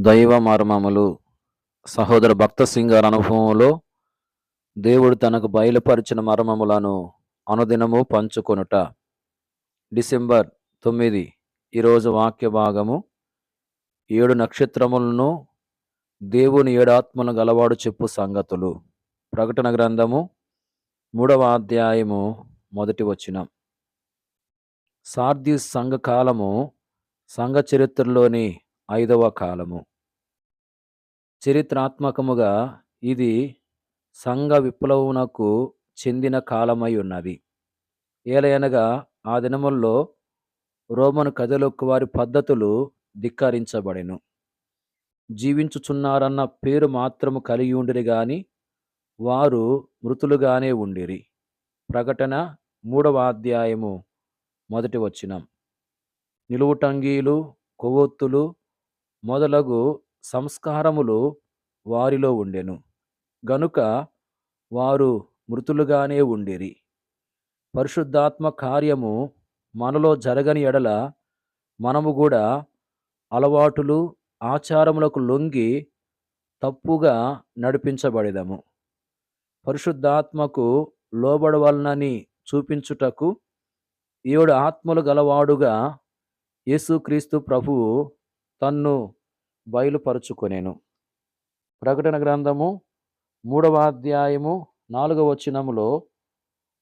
దైవ మర్మములు సహోదర భక్త సింగ్ గారి అనుభవంలో దేవుడు తనకు బయలుపరిచిన మర్మములను అనుదినము పంచుకొనుట. డిసెంబర్ 9 ఈరోజు వాక్య భాగము 7 నక్షత్రములను దేవుని 7 ఆత్మలను గలవాడు చెప్పు సంగతులు. ప్రకటన గ్రంథము 3వ అధ్యాయము 1 వచనం. సార్దీస్ సంఘ కాలము సంఘ చరిత్రలోని 5వ కాలము. చరిత్రాత్మకముగా ఇది సంఘ విప్లవమునకు చెందిన కాలమై ఉన్నది. ఏలయనగా ఆ దినముల్లో రోమను కథలొక్కు వారి పద్ధతులు ధిక్కరించబడెను. జీవించుచున్నారన్న పేరు మాత్రము కలిగి ఉండిరి గాని వారు మృతులుగానే ఉండిరి. ప్రకటన 3వ అధ్యాయము 1 వచనం. నిలువుటంగీలు, కొవ్వొత్తులు మొదలగు సంస్కారములు వారిలో ఉండెను గనుక వారు మృతులుగానే ఉండిరి. పరిశుద్ధాత్మ కార్యము మనలో జరగని ఎడల మనము కూడా అలవాటులు, ఆచారములకు లొంగి తప్పుగా నడిపించబడెదము. పరిశుద్ధాత్మకు లోబడవలనని చూపించుటకు 7 ఆత్మలు గలవాడుగా యేసుక్రీస్తు ప్రభువు తన్ను బయలుపరుచుకొనెను. ప్రకటన గ్రంథము 3వ అధ్యాయము 4వ వచనములో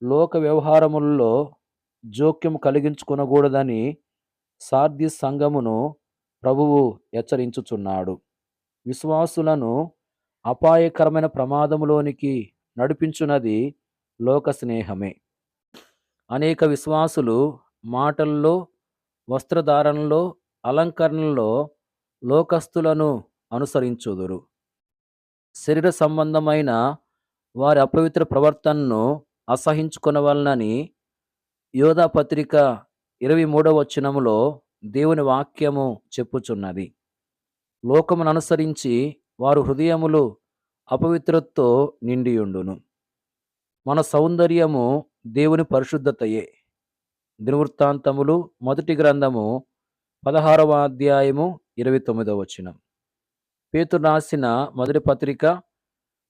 లోక వ్యవహారములలో జోక్యం కలిగించుకొనకూడదని సార్దీస్ సంఘమును ప్రభువు హెచ్చరించుచున్నాడు. విశ్వాసులను అపాయకరమైన ప్రమాదములోనికి నడిపించున్నది లోక స్నేహమే. అనేక విశ్వాసులు మాటల్లో, వస్త్రధారణలో, అలంకరణలో లోకస్తులను అనుసరించుదురు. శరీర సంబంధమైన వారి అపవిత్ర ప్రవర్తనను అసహించుకొనవలనని యోధా పత్రిక 23వ వచనములో దేవుని వాక్యము చెప్పుచున్నది. లోకమును అనుసరించి వారు హృదయములు అపవిత్రతతో నిండియుండును. మన సౌందర్యము దేవుని పరిశుద్ధతయే. దినవృత్తాంతములు 1 గ్రంథము 16వ అధ్యాయము 29వ వచనం. పేతురు రాసిన మొదటి పత్రిక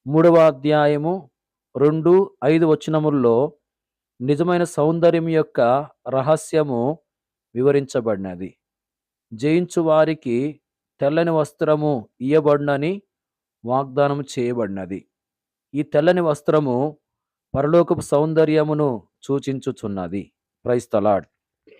3వ అధ్యాయము 2-5 వచనముల్లో నిజమైన సౌందర్యం యొక్క రహస్యము వివరించబడినది. జయించు వారికి తెల్లని వస్త్రము ఇయ్యబడినని వాగ్దానం చేయబడినది. ఈ తెల్లని వస్త్రము పరలోకపు సౌందర్యమును సూచించుచున్నది. Praise the lord.